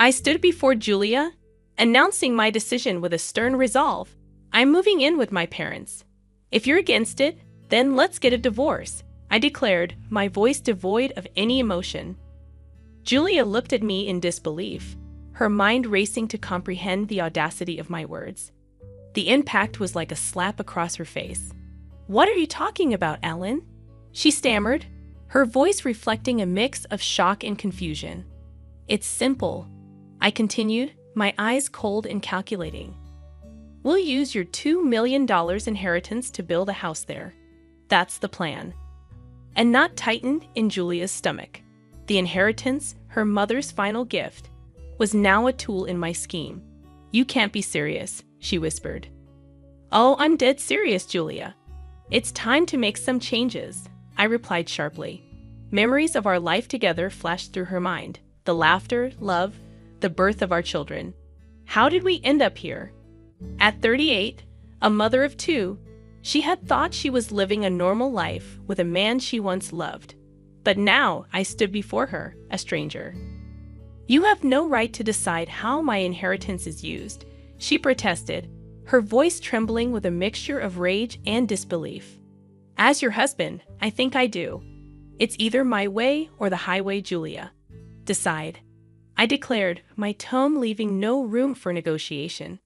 I stood before Julia, announcing my decision with a stern resolve. I'm moving in with my parents. If you're against it, then let's get a divorce, I declared, my voice devoid of any emotion. Julia looked at me in disbelief, her mind racing to comprehend the audacity of my words. The impact was like a slap across her face. What are you talking about, Ellen? She stammered, her voice reflecting a mix of shock and confusion. It's simple, I continued, my eyes cold and calculating. We'll use your $2 million inheritance to build a house there. That's the plan. A knot tightened in Julia's stomach. The inheritance, her mother's final gift, was now a tool in my scheme. You can't be serious, she whispered. Oh, I'm dead serious, Julia. It's time to make some changes, I replied sharply. Memories of our life together flashed through her mind. The laughter, love, the birth of our children. How did we end up here? At 38, a mother of two, she had thought she was living a normal life with a man she once loved. But now I stood before her, a stranger. You have no right to decide how my inheritance is used, she protested, her voice trembling with a mixture of rage and disbelief. As your husband, I think I do. It's either my way or the highway, Julia. Decide, I declared, my tone leaving no room for negotiation.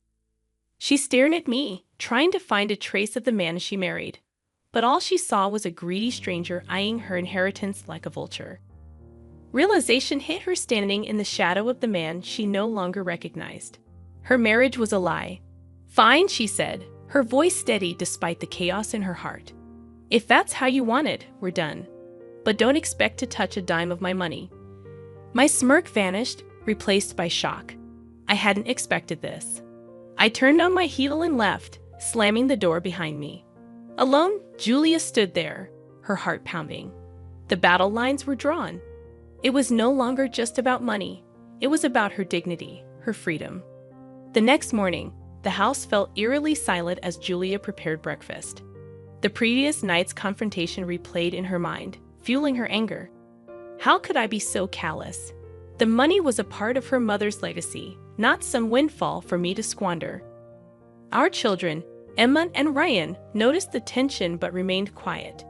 She stared at me, trying to find a trace of the man she married, but all she saw was a greedy stranger eyeing her inheritance like a vulture. Realization hit her standing in the shadow of the man she no longer recognized. Her marriage was a lie. Fine, she said, her voice steady despite the chaos in her heart. If that's how you want it, we're done. But don't expect to touch a dime of my money. My smirk vanished, replaced by shock. I hadn't expected this. I turned on my heel and left, slamming the door behind me. Alone, Julia stood there, her heart pounding. The battle lines were drawn. It was no longer just about money. It was about her dignity, her freedom. The next morning, the house felt eerily silent as Julia prepared breakfast. The previous night's confrontation replayed in her mind, fueling her anger. How could I be so callous? The money was a part of her mother's legacy, not some windfall for me to squander. Our children, Emma and Ryan, noticed the tension but remained quiet.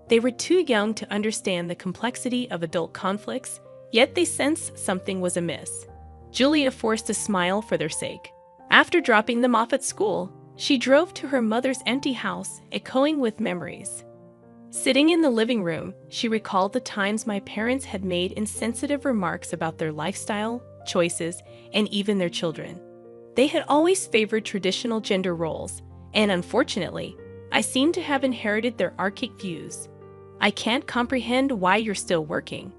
They were too young to understand the complexity of adult conflicts, yet they sensed something was amiss. Julia forced a smile for their sake. After dropping them off at school, she drove to her mother's empty house, echoing with memories. Sitting in the living room, she recalled the times my parents had made insensitive remarks about their lifestyle, choices, and even their children. They had always favored traditional gender roles, and unfortunately, I seemed to have inherited their archaic views. I can't comprehend why you're still working,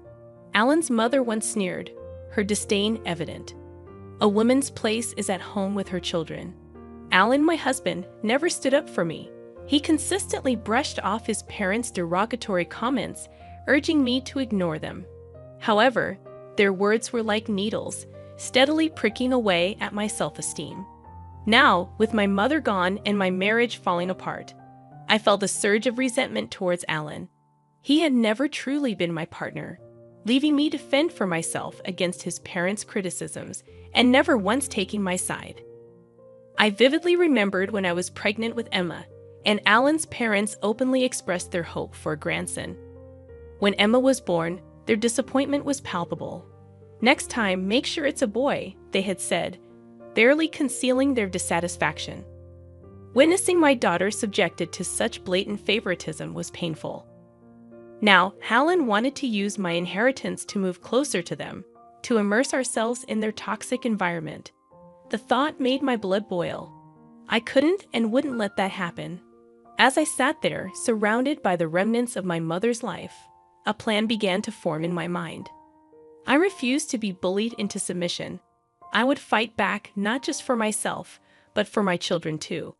Alan's mother once sneered, her disdain evident. A woman's place is at home with her children. Alan, my husband, never stood up for me. He consistently brushed off his parents' derogatory comments, urging me to ignore them. However, their words were like needles, steadily pricking away at my self-esteem. Now, with my mother gone and my marriage falling apart, I felt a surge of resentment towards Alan. He had never truly been my partner, leaving me to fend for myself against his parents' criticisms and never once taking my side. I vividly remembered when I was pregnant with Emma, and Alan's parents openly expressed their hope for a grandson. When Emma was born, their disappointment was palpable. Next time, make sure it's a boy, they had said, barely concealing their dissatisfaction. Witnessing my daughter subjected to such blatant favoritism was painful. Now, Alan wanted to use my inheritance to move closer to them, to immerse ourselves in their toxic environment. The thought made my blood boil. I couldn't and wouldn't let that happen. As I sat there, surrounded by the remnants of my mother's life, a plan began to form in my mind. I refused to be bullied into submission. I would fight back not just for myself, but for my children too.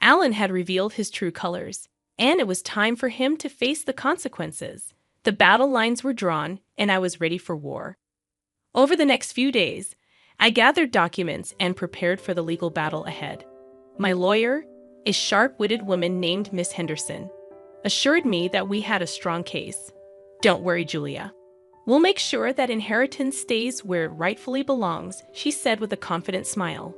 Alan had revealed his true colors, and it was time for him to face the consequences. The battle lines were drawn, and I was ready for war. Over the next few days, I gathered documents and prepared for the legal battle ahead. My lawyer, a sharp-witted woman named Miss Henderson, assured me that we had a strong case. Don't worry, Julia. We'll make sure that inheritance stays where it rightfully belongs, she said with a confident smile.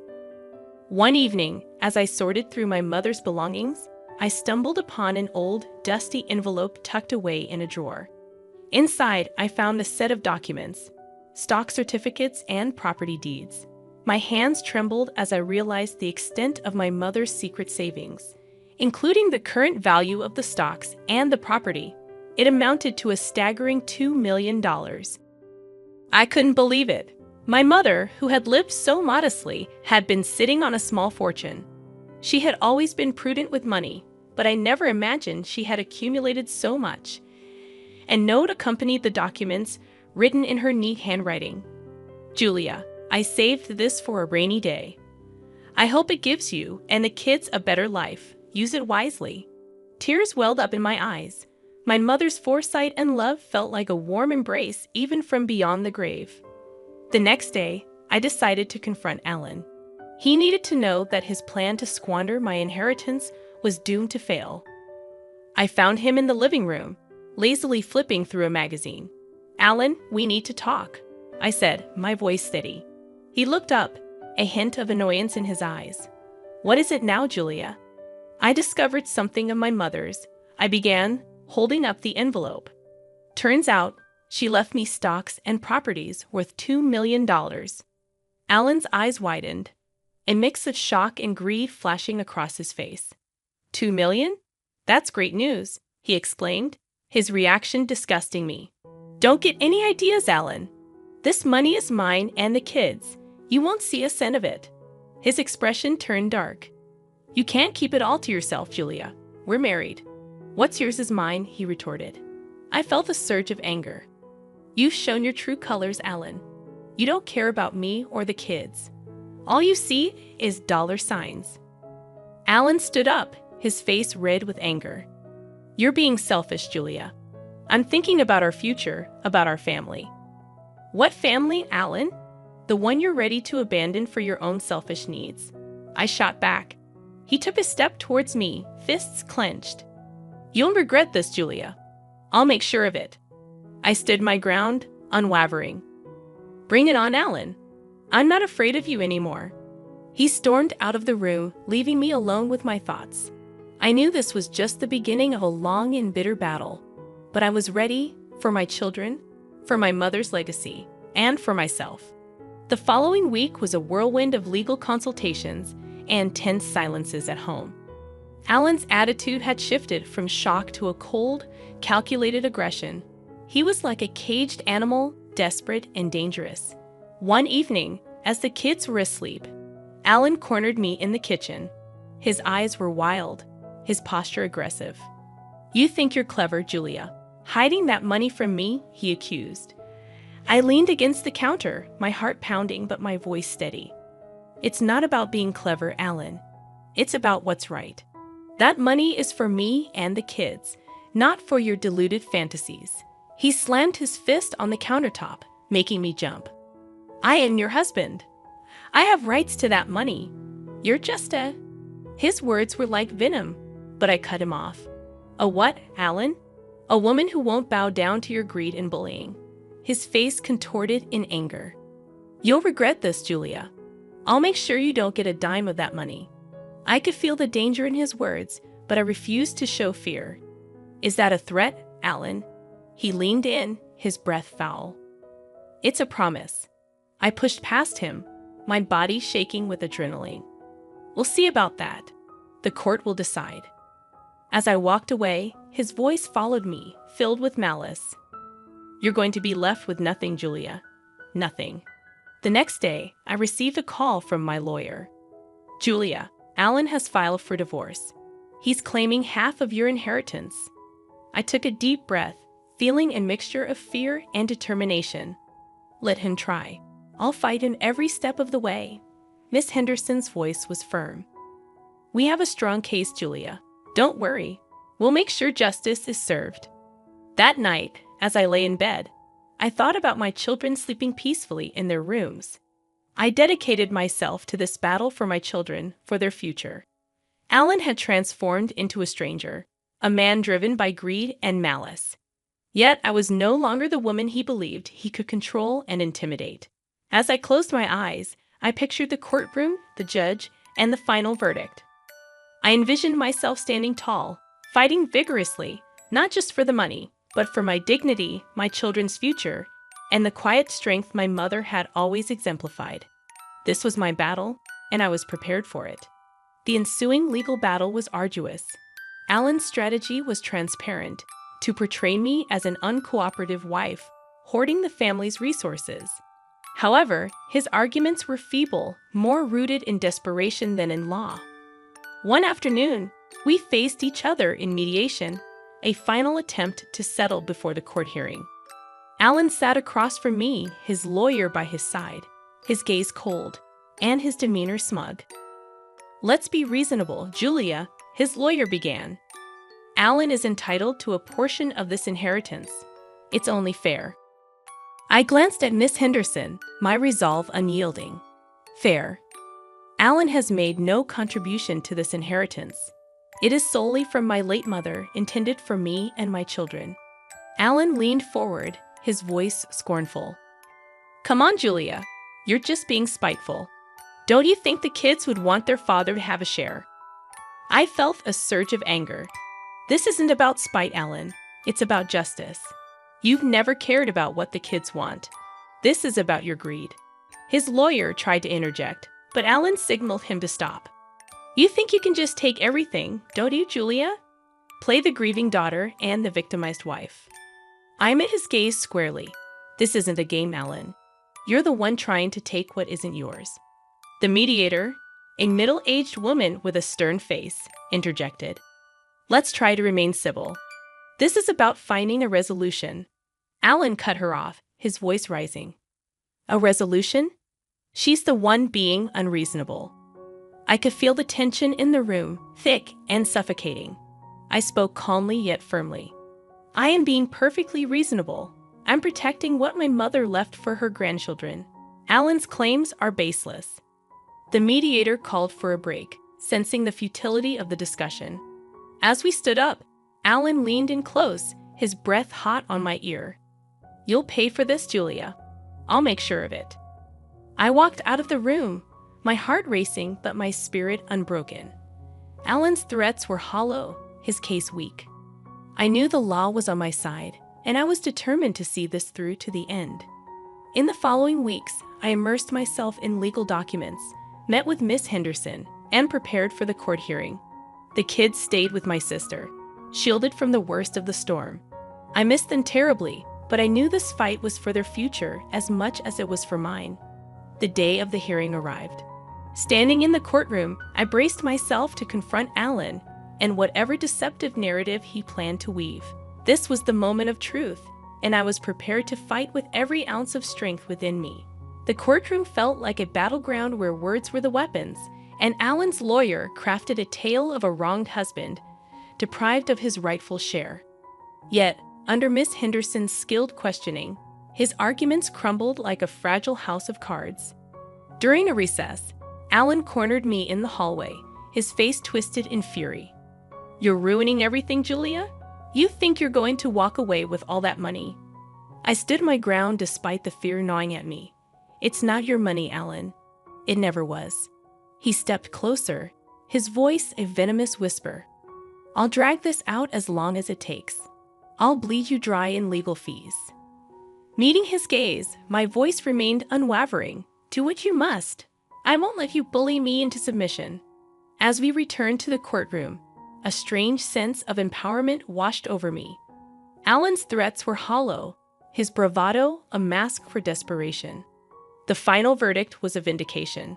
One evening, as I sorted through my mother's belongings, I stumbled upon an old, dusty envelope tucked away in a drawer. Inside, I found a set of documents, stock certificates, and property deeds. My hands trembled as I realized the extent of my mother's secret savings, including the current value of the stocks and the property. It amounted to a staggering $2 million. I couldn't believe it. My mother, who had lived so modestly, had been sitting on a small fortune. She had always been prudent with money, but I never imagined she had accumulated so much. A note accompanied the documents, written in her neat handwriting. Julia, I saved this for a rainy day. I hope it gives you and the kids a better life. Use it wisely. Tears welled up in my eyes. My mother's foresight and love felt like a warm embrace even from beyond the grave. The next day, I decided to confront Alan. He needed to know that his plan to squander my inheritance was doomed to fail. I found him in the living room, lazily flipping through a magazine. Alan, we need to talk, I said, my voice steady. He looked up, a hint of annoyance in his eyes. What is it now, Julia? I discovered something of my mother's. I began, holding up the envelope. Turns out, she left me stocks and properties worth $2 million. Alan's eyes widened, a mix of shock and grief flashing across his face. $2 million? That's great news, he exclaimed, his reaction disgusting me. Don't get any ideas, Alan. This money is mine and the kids. You won't see a cent of it. His expression turned dark. You can't keep it all to yourself, Julia. We're married. What's yours is mine, he retorted. I felt a surge of anger. You've shown your true colors, Alan. You don't care about me or the kids. All you see is dollar signs. Alan stood up, his face red with anger. You're being selfish, Julia. I'm thinking about our future, about our family. What family, Alan? The one you're ready to abandon for your own selfish needs. I shot back. He took a step towards me, fists clenched. You'll regret this, Julia. I'll make sure of it. I stood my ground, unwavering. Bring it on, Alan. I'm not afraid of you anymore. He stormed out of the room, leaving me alone with my thoughts. I knew this was just the beginning of a long and bitter battle, but I was ready for my children, for my mother's legacy, and for myself. The following week was a whirlwind of legal consultations and tense silences at home. Alan's attitude had shifted from shock to a cold, calculated aggression. He was like a caged animal, desperate and dangerous. One evening, as the kids were asleep, Alan cornered me in the kitchen. His eyes were wild, his posture aggressive. You think you're clever, Julia. Hiding that money from me, he accused. I leaned against the counter, my heart pounding but my voice steady. It's not about being clever, Alan. It's about what's right. That money is for me and the kids, not for your deluded fantasies. He slammed his fist on the countertop, making me jump. I am your husband. I have rights to that money. You're just a... His words were like venom, but I cut him off. A what, Alan? A woman who won't bow down to your greed and bullying. His face contorted in anger. You'll regret this, Julia. I'll make sure you don't get a dime of that money. I could feel the danger in his words, but I refused to show fear. Is that a threat, Alan? He leaned in, his breath foul. It's a promise. I pushed past him, my body shaking with adrenaline. We'll see about that. The court will decide. As I walked away, his voice followed me, filled with malice. You're going to be left with nothing, Julia. Nothing. The next day, I received a call from my lawyer. Julia, Alan has filed for divorce. He's claiming half of your inheritance. I took a deep breath, feeling a mixture of fear and determination. Let him try. I'll fight him every step of the way. Miss Henderson's voice was firm. We have a strong case, Julia. Don't worry. We'll make sure justice is served. That night, as I lay in bed, I thought about my children sleeping peacefully in their rooms. I dedicated myself to this battle for my children, for their future. Alan had transformed into a stranger, a man driven by greed and malice. Yet I was no longer the woman he believed he could control and intimidate. As I closed my eyes, I pictured the courtroom, the judge, and the final verdict. I envisioned myself standing tall, fighting vigorously, not just for the money, but for my dignity, my children's future, and the quiet strength my mother had always exemplified. This was my battle, and I was prepared for it. The ensuing legal battle was arduous. Alan's strategy was transparent, to portray me as an uncooperative wife, hoarding the family's resources. However, his arguments were feeble, more rooted in desperation than in law. One afternoon, we faced each other in mediation, a final attempt to settle before the court hearing. Alan sat across from me, his lawyer by his side, his gaze cold, and his demeanor smug. "Let's be reasonable, Julia," his lawyer began. "Alan is entitled to a portion of this inheritance. It's only fair." I glanced at Miss Henderson, my resolve unyielding. Fair. Alan has made no contribution to this inheritance. It is solely from my late mother, intended for me and my children. Alan leaned forward, his voice scornful. "Come on, Julia. You're just being spiteful. Don't you think the kids would want their father to have a share?" I felt a surge of anger. "This isn't about spite, Alan. It's about justice. You've never cared about what the kids want. This is about your greed." His lawyer tried to interject, but Alan signaled him to stop. "You think you can just take everything, don't you, Julia? Play the grieving daughter and the victimized wife." I met his gaze squarely. "This isn't a game, Alan. You're the one trying to take what isn't yours." The mediator, a middle-aged woman with a stern face, interjected. "Let's try to remain civil. This is about finding a resolution." Alan cut her off, his voice rising. "A resolution? She's the one being unreasonable." I could feel the tension in the room, thick and suffocating. I spoke calmly yet firmly. "I am being perfectly reasonable. I'm protecting what my mother left for her grandchildren. Alan's claims are baseless." The mediator called for a break, sensing the futility of the discussion. As we stood up, Alan leaned in close, his breath hot on my ear. "You'll pay for this, Julia. I'll make sure of it." I walked out of the room, my heart racing but my spirit unbroken. Alan's threats were hollow, his case weak. I knew the law was on my side, and I was determined to see this through to the end. In the following weeks, I immersed myself in legal documents, met with Miss Henderson, and prepared for the court hearing. The kids stayed with my sister, shielded from the worst of the storm. I missed them terribly, but I knew this fight was for their future as much as it was for mine. The day of the hearing arrived. Standing in the courtroom, I braced myself to confront Alan and whatever deceptive narrative he planned to weave. This was the moment of truth, and I was prepared to fight with every ounce of strength within me. The courtroom felt like a battleground where words were the weapons, and Alan's lawyer crafted a tale of a wronged husband, deprived of his rightful share. Yet, under Miss Henderson's skilled questioning, his arguments crumbled like a fragile house of cards. During a recess, Alan cornered me in the hallway, his face twisted in fury. "You're ruining everything, Julia? You think you're going to walk away with all that money?" I stood my ground despite the fear gnawing at me. "It's not your money, Alan. It never was." He stepped closer, his voice a venomous whisper. "I'll drag this out as long as it takes. I'll bleed you dry in legal fees." Meeting his gaze, my voice remained unwavering. "Do what you must. I won't let you bully me into submission." As we returned to the courtroom, a strange sense of empowerment washed over me. Alan's threats were hollow, his bravado a mask for desperation. The final verdict was a vindication.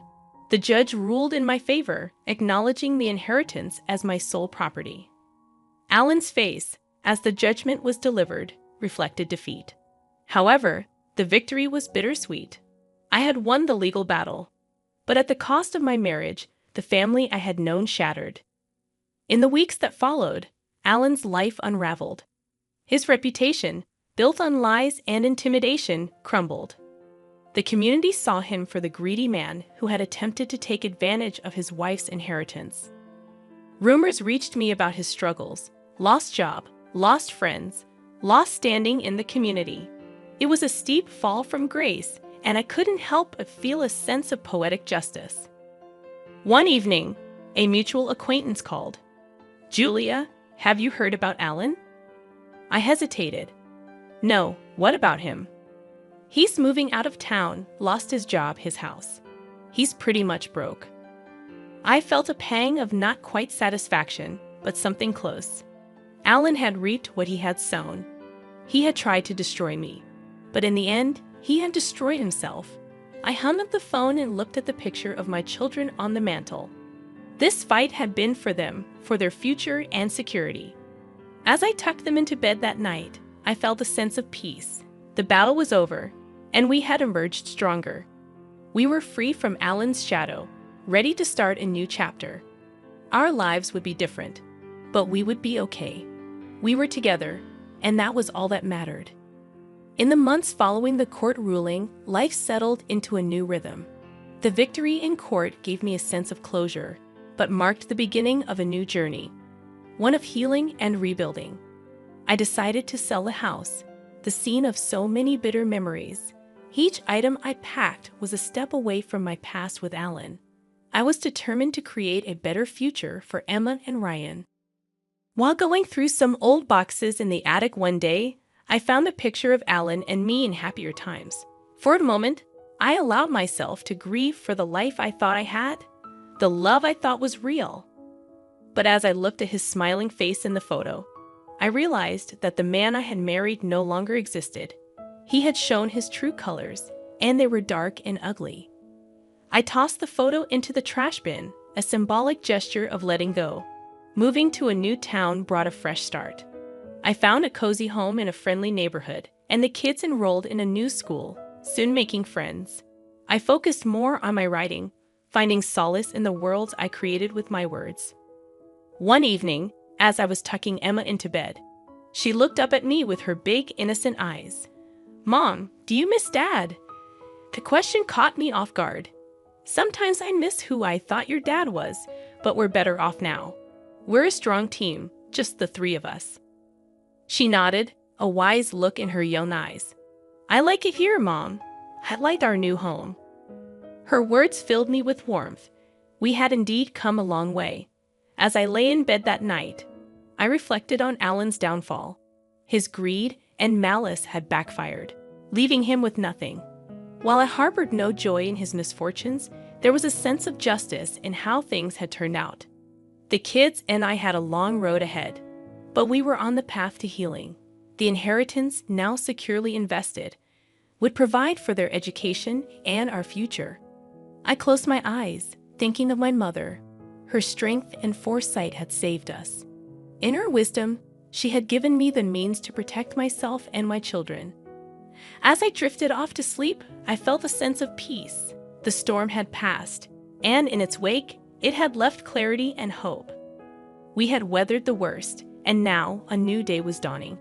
The judge ruled in my favor, acknowledging the inheritance as my sole property. Alan's face, as the judgment was delivered, reflected defeat. However, the victory was bittersweet. I had won the legal battle, but at the cost of my marriage, the family I had known shattered. In the weeks that followed, Alan's life unraveled. His reputation, built on lies and intimidation, crumbled. The community saw him for the greedy man who had attempted to take advantage of his wife's inheritance. Rumors reached me about his struggles, lost job, lost friends, lost standing in the community. It was a steep fall from grace, and I couldn't help but feel a sense of poetic justice. One evening, a mutual acquaintance called. "Julia, have you heard about Alan?" I hesitated. "No, what about him?" "He's moving out of town, lost his job, his house. He's pretty much broke." I felt a pang of not quite satisfaction, but something close. Alan had reaped what he had sown. He had tried to destroy me, but in the end, he had destroyed himself. I hung up the phone and looked at the picture of my children on the mantel. This fight had been for them, for their future and security. As I tucked them into bed that night, I felt a sense of peace. The battle was over, and we had emerged stronger. We were free from Alan's shadow, ready to start a new chapter. Our lives would be different, but we would be okay. We were together, and that was all that mattered. In the months following the court ruling, life settled into a new rhythm. The victory in court gave me a sense of closure, but marked the beginning of a new journey, one of healing and rebuilding. I decided to sell the house, the scene of so many bitter memories. Each item I packed was a step away from my past with Alan. I was determined to create a better future for Emma and Ryan. While going through some old boxes in the attic one day, I found the picture of Alan and me in happier times. For a moment, I allowed myself to grieve for the life I thought I had, the love I thought was real. But as I looked at his smiling face in the photo, I realized that the man I had married no longer existed. He had shown his true colors, and they were dark and ugly. I tossed the photo into the trash bin, a symbolic gesture of letting go. Moving to a new town brought a fresh start. I found a cozy home in a friendly neighborhood, and the kids enrolled in a new school, soon making friends. I focused more on my writing, finding solace in the worlds I created with my words. One evening, as I was tucking Emma into bed, she looked up at me with her big, innocent eyes. "Mom, do you miss Dad?" The question caught me off guard. "Sometimes I miss who I thought your dad was, but we're better off now. We're a strong team, just the three of us." She nodded, a wise look in her young eyes. "I like it here, Mom. I like our new home." Her words filled me with warmth. We had indeed come a long way. As I lay in bed that night, I reflected on Alan's downfall. His greed and malice had backfired, leaving him with nothing. While I harbored no joy in his misfortunes, there was a sense of justice in how things had turned out. The kids and I had a long road ahead, but we were on the path to healing. The inheritance, now securely invested, would provide for their education and our future. I closed my eyes, thinking of my mother. Her strength and foresight had saved us. In her wisdom, she had given me the means to protect myself and my children. As I drifted off to sleep, I felt a sense of peace. The storm had passed, and in its wake, it had left clarity and hope. We had weathered the worst, and now a new day was dawning.